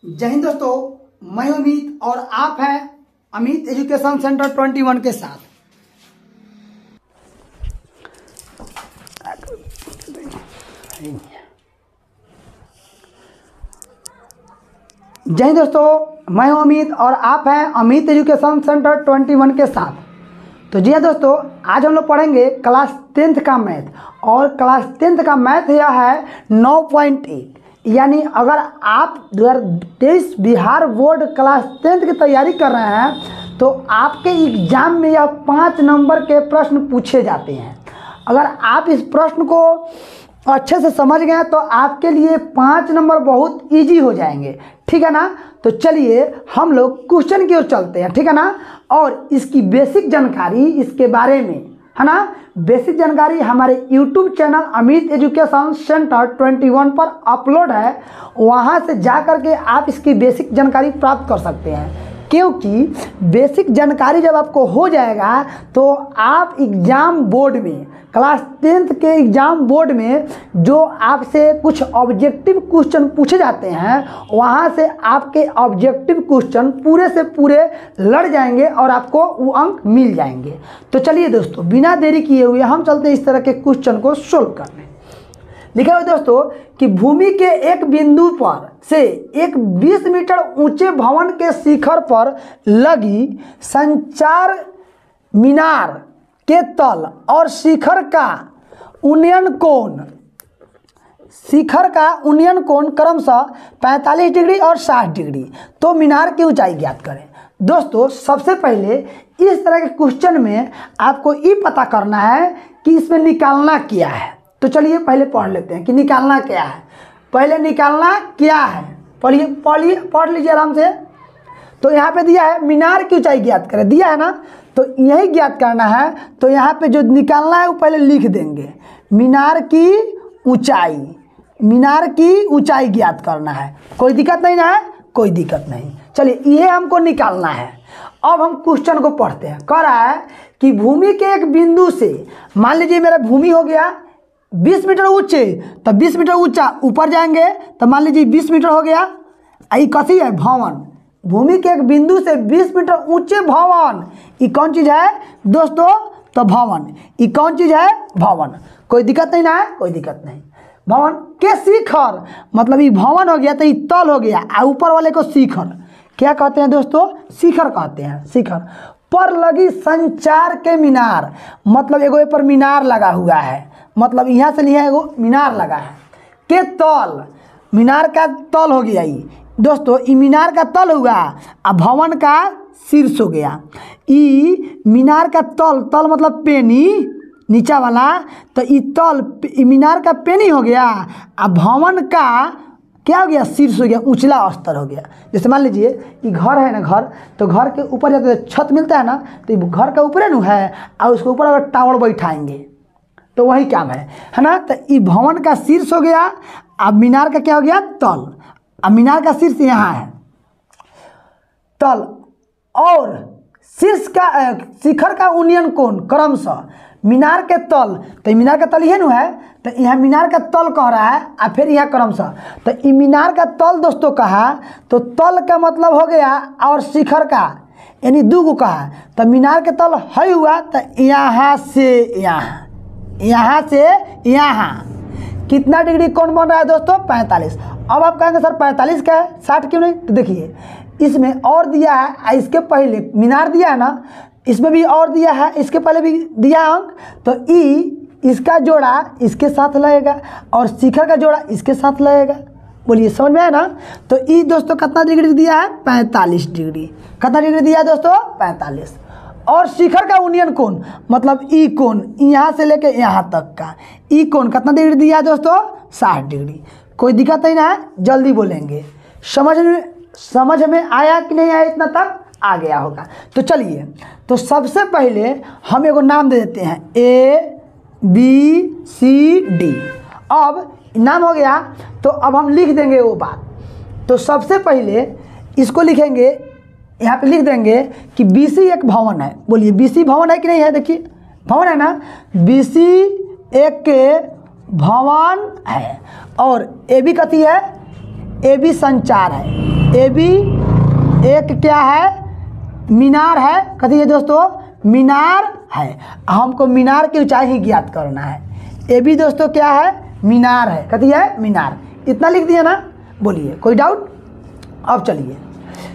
जय हिंद दोस्तों, मैं अमित और आप हैं अमित एजुकेशन सेंटर 21 के साथ। जय हिंद दोस्तों, मैं हूं अमित और आप हैं अमित एजुकेशन सेंटर 21 के साथ। तो जी हाँ दोस्तों, आज हम लोग पढ़ेंगे क्लास 10th का मैथ और क्लास 10th का मैथ यह है 9.1। यानी अगर आप 2023 बिहार बोर्ड क्लास 10th की तैयारी कर रहे हैं तो आपके एग्जाम में यह 5 नंबर के प्रश्न पूछे जाते हैं। अगर आप इस प्रश्न को अच्छे से समझ गए तो आपके लिए 5 नंबर बहुत इजी हो जाएंगे, ठीक है ना। तो चलिए हम लोग क्वेश्चन की ओर चलते हैं, ठीक है ना। और इसकी बेसिक जानकारी इसके बारे में है ना, बेसिक जानकारी हमारे YouTube channel Amit education centre 21 पर अपलोड है। वहां से जा कर के आप इसकी बेसिक जानकारी प्राप्त कर सकते हैं, क्योंकि बेसिक जानकारी जब आपको हो जाएगा तो आप एग्ज़ाम बोर्ड में क्लास 10th के एग्ज़ाम बोर्ड में जो आपसे कुछ ऑब्जेक्टिव क्वेश्चन पूछे जाते हैं वहाँ से आपके ऑब्जेक्टिव क्वेश्चन पूरे से पूरे लड़ जाएंगे और आपको वो अंक मिल जाएंगे। तो चलिए दोस्तों, बिना देरी किए हुए हम चलते हैं इस तरह के क्वेश्चन को सोल्व करने। लिखा हुआ दोस्तों कि भूमि के एक बिंदु पर से एक 20 मीटर ऊंचे भवन के शिखर पर लगी संचार मीनार के तल और शिखर का उन्नयन कोण क्रमशः 45 डिग्री और 60 डिग्री। तो मीनार की ऊंचाई ज्ञात करें। दोस्तों सबसे पहले इस तरह के क्वेश्चन में आपको ये पता करना है कि इसमें निकालना क्या है। तो चलिए पहले पढ़ लेते हैं कि निकालना क्या है। पहले निकालना क्या है, पढ़ लीजिए आराम से। तो यहाँ पे दिया है मीनार की ऊंचाई ज्ञात करें, दिया है ना, तो यही ज्ञात करना है। तो यहाँ पे जो निकालना है वो पहले लिख देंगे, मीनार की ऊंचाई ज्ञात करना है। कोई दिक्कत नहीं ना है, कोई दिक्कत नहीं। चलिए ये हमको निकालना है। अब हम क्वेश्चन को पढ़ते हैं। कह रहा है कि भूमि के एक बिंदु से, मान लीजिए मेरा भूमि हो गया 20 मीटर ऊंचे, तो 20 मीटर ऊंचा ऊपर जाएंगे तो मान लीजिए 20 मीटर हो गया। आई कथी है, भवन। भूमि के एक बिंदु से 20 मीटर ऊंचे भवन, ये कौन चीज़ है दोस्तों, तो भवन। ये कौन चीज़ है, भवन। कोई दिक्कत नहीं ना है, कोई दिक्कत नहीं। भवन के शिखर, मतलब ये भवन हो गया तो ये तल हो गया, और ऊपर वाले को शिखर क्या कहते हैं दोस्तों, शिखर कहते हैं। शिखर पर लगी संचार के मीनार, मतलब एगो पर मीनार लगा हुआ है, मतलब यहाँ से लिया एगो मीनार लगा है। के तल, मीनार का तल हो गया ये दोस्तों, ई मीनार का तल हुआ और भवन का शीर्ष हो गया। ई मीनार का तल मतलब पेनी नीचा वाला, तो ई तल मीनार का पेनी हो गया और भवन का क्या हो गया, शीर्ष हो गया, ऊंचला स्तर हो गया। जैसे मान लीजिए ये घर है ना, घर, तो घर के ऊपर जाते छत मिलता है ना, तो घर का ऊपर है और उसके ऊपर अगर टावर बैठाएंगे तो वही काम है ना। तो ये भवन का शीर्ष हो गया, अब मीनार का क्या हो गया, तल। अब मीनार का शीर्ष यहाँ है, तल, और शीर्ष का शिखर का उन्नयन कोण क्रमशः मीनार के तल, तो मीनार का तल ये न है, तो यहाँ मीनार का तल कह रहा है और फिर यहाँ क्रमशः। तो ये मीनार का तल दोस्तों कहा, तो तल का मतलब हो गया और शिखर का यानी दो को कहा, तो मीनार के तल है हुआ, तो यहाँ से यहाँ से यहाँ कितना डिग्री कोण बन रहा है दोस्तों, 45। अब आप कहेंगे सर 45 का है, 60 क्यों नहीं। तो देखिए इसमें और दिया है, इसके पहले मीनार दिया है ना, इसमें भी और दिया है, इसके पहले भी दिया है अंक, तो इसका जोड़ा इसके साथ लगेगा और शिखर का जोड़ा इसके साथ लगेगा। बोलिए समझ में आया ना। तो ई दोस्तों कितना डिग्री दिया है, 45 डिग्री। कितना डिग्री दिया है दोस्तों, 45। और शिखर का उन्नयन कोण मतलब ई कोण, यहाँ से लेके यहाँ तक का ई कोण कितना डिग्री दिया है दोस्तों, 60 डिग्री। कोई दिक्कत नहीं ना है, जल्दी बोलेंगे। समझ में आया कि नहीं आया, इतना तक आ गया होगा। तो चलिए, तो सबसे पहले हम एगो नाम दे देते हैं ABCD। अब नाम हो गया तो अब हम लिख देंगे वो बात। तो सबसे पहले इसको लिखेंगे, यहाँ पे लिख देंगे कि BC एक भवन है। बोलिए BC भवन है कि नहीं है, देखिए भवन है ना, BC एक के भवन है। और AB कथी है, AB संचार है। ए बी एक क्या है, मीनार है। कथी है दोस्तों, मीनार है। हमको मीनार की ऊंचाई ही ज्ञात करना है। ए बी दोस्तों क्या है, मीनार है। कथी है, मीनार। इतना लिख दिया ना, बोलिए कोई डाउट। अब चलिए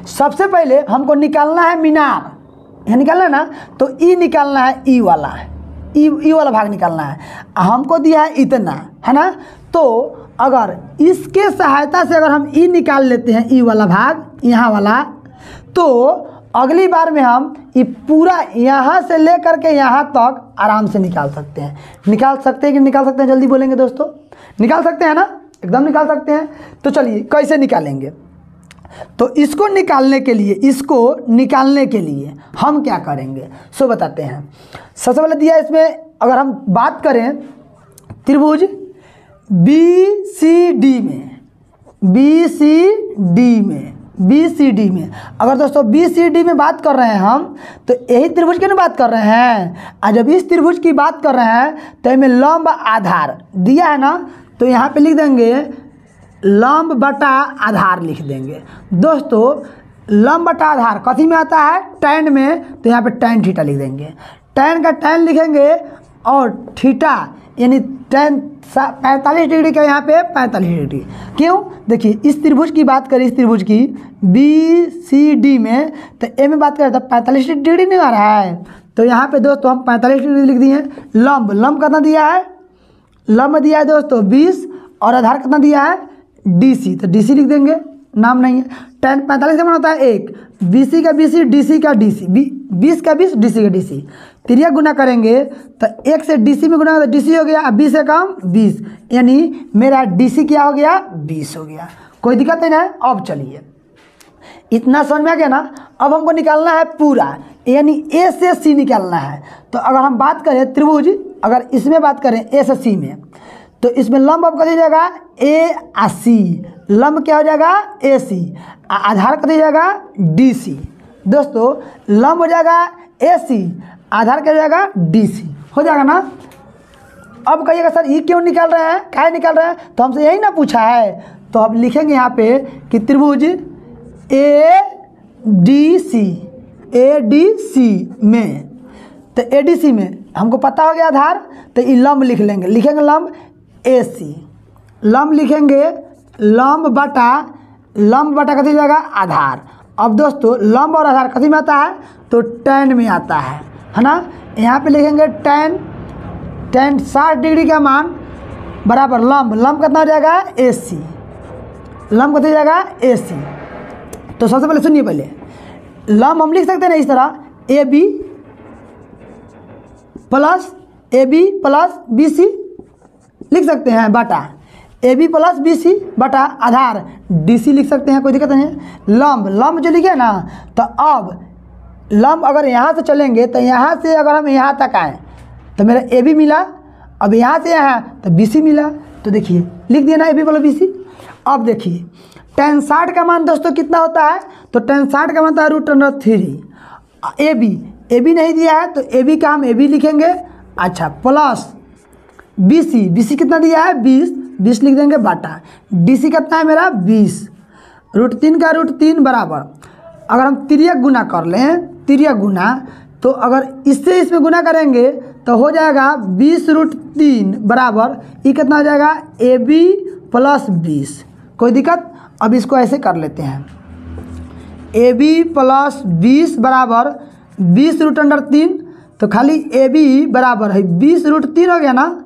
सबसे पहले हमको निकालना है मीनार, यहाँ निकालना है ना, तो ई निकालना है, ई वाला ई वाला भाग निकालना है। हमको दिया है इतना, है ना। तो अगर इसके सहायता से अगर हम ई निकाल लेते हैं, ई वाला भाग यहाँ वाला, तो अगली बार में हम ये पूरा यहाँ से ले करके यहाँ तक आराम से निकाल सकते हैं। निकाल सकते हैं कि निकाल सकते हैं, जल्दी बोलेंगे दोस्तों। निकाल सकते हैं ना, एकदम निकाल सकते हैं। तो चलिए कैसे निकालेंगे। तो इसको निकालने के लिए हम क्या करेंगे सो बताते हैं। सबसे पहले दिया इसमें, अगर हम बात करें त्रिभुज BCD में अगर दोस्तों BCD में बात कर रहे हैं हम, तो यही त्रिभुज की ना बात कर रहे हैं। और जब इस त्रिभुज की बात कर रहे हैं तो इसमें लंब आधार दिया है ना, तो यहाँ पे लिख देंगे लंब बटा आधार लिख देंगे। दोस्तों लंब बटा आधार कथी में आता है, टैन में, तो यहाँ पे टैन थीटा लिख देंगे। टैन का टैन लिखेंगे और थीटा यानी टैन 45 डिग्री का यहाँ पे 45 डिग्री। क्यों, देखिए इस त्रिभुज की बात करें, इस त्रिभुज की BCD में, तो ए में बात करें तो 45 डिग्री नहीं आ रहा है, तो यहाँ पे दोस्तों हम 45 डिग्री लिख दिए। लंब कितना दिया है, लंब दिया है दोस्तों 20 और आधार कितना दिया है DC, तो DC लिख देंगे, नाम नहीं है। टैन 45 का मान होता है 1, BC का BC, DC का DC, 20 का 20, DC का DC। तिरिया गुना करेंगे तो 1 से DC में गुना तो DC हो गया, 20 से कम 20, यानी मेरा DC क्या हो गया, 20 हो गया। कोई दिक्कत नहीं है। अब चलिए इतना समझ में आ गया ना। अब हमको निकालना है पूरा, यानी A से C निकालना है। तो अगर हम बात करें त्रिभुज, अगर इसमें बात करें A से C में, तो इसमें लंब अब कथी हो जाएगा, AC। लंब क्या हो जाएगा, AC। आधार कथी हो जाएगा, DC। दोस्तों लंब हो जाएगा AC, आधार क्या हो जाएगा, DC। हो जाएगा ना। अब कहिएगा सर ये क्यों निकाल रहे हैं, क्या निकाल रहे हैं, तो हमसे यही ना पूछा है। तो अब लिखेंगे यहाँ पे कि त्रिभुज ADC में, तो ADC में हमको पता हो गया आधार, तो ये लंब लिखेंगे लंब AC। लंब लिखेंगे लंब बटा कथी हो जाएगा, आधार। अब दोस्तों लंब और आधार कथी में आता है, तो टैन में आता है ना। यहाँ पे लिखेंगे टैन 60 डिग्री का मान बराबर लंब कितना हो जाएगा, AC। लंब कितना हो जाएगा, AC। तो सबसे पहले सुनिए, पहले लंब हम लिख सकते हैं ना इस तरह, AB प्लस BC लिख सकते हैं, बटा AB प्लस BC बटा आधार DC लिख सकते हैं, कोई दिक्कत नहीं है। लंब जो लिखे ना, तो अब लंब अगर यहाँ से चलेंगे तो यहाँ से अगर हम यहाँ तक आए तो मेरा AB मिला, अब यहाँ से यहाँ तो BC मिला। तो देखिए लिख दिया ना AB प्लस BC। अब देखिए tan 60 का मान दोस्तों कितना होता है, तो tan 60 का मान होता है √3। AB नहीं दिया है तो AB का हम AB लिखेंगे, अच्छा, प्लस BC कितना दिया है, 20 लिख देंगे, बटा DC कितना है मेरा 20, √3 का √3 बराबर। अगर हम तिर्यक गुना कर लें, तो अगर इससे इसमें गुना करेंगे तो हो जाएगा 20√3 बराबर, ये कितना हो जाएगा, AB प्लस 20। कोई दिक्कत। अब इसको ऐसे कर लेते हैं, AB प्लस 20 बराबर 20√3, तो खाली AB बराबर है 20√3 हो गया ना।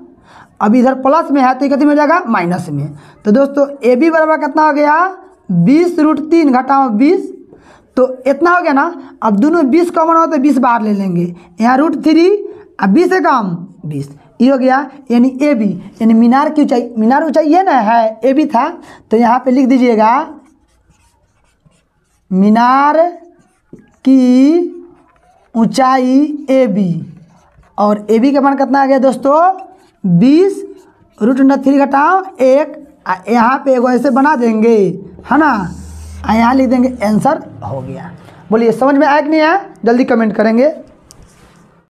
अब इधर प्लस में है तो कितने में हो जाएगा, माइनस में। तो दोस्तों AB बराबर कितना हो गया, 20√3 घटाओ 20, तो इतना हो गया ना। अब दोनों 20 कॉमन हो तो 20 बाहर ले लेंगे, यहाँ √3 अब 20 से कम 20, ये हो गया। यानी AB यानी मीनार की ऊंचाई ये ना है, AB था, तो यहाँ पे लिख दीजिएगा मीनार की ऊंचाई AB, और AB का मान कितना आ गया दोस्तों, 20 √3 घटाओ 1, यहाँ पे एगो ऐसे बना देंगे, है ना, यहाँ लिख देंगे, आंसर हो गया। बोलिए समझ में आया कि नहीं आया, जल्दी कमेंट करेंगे।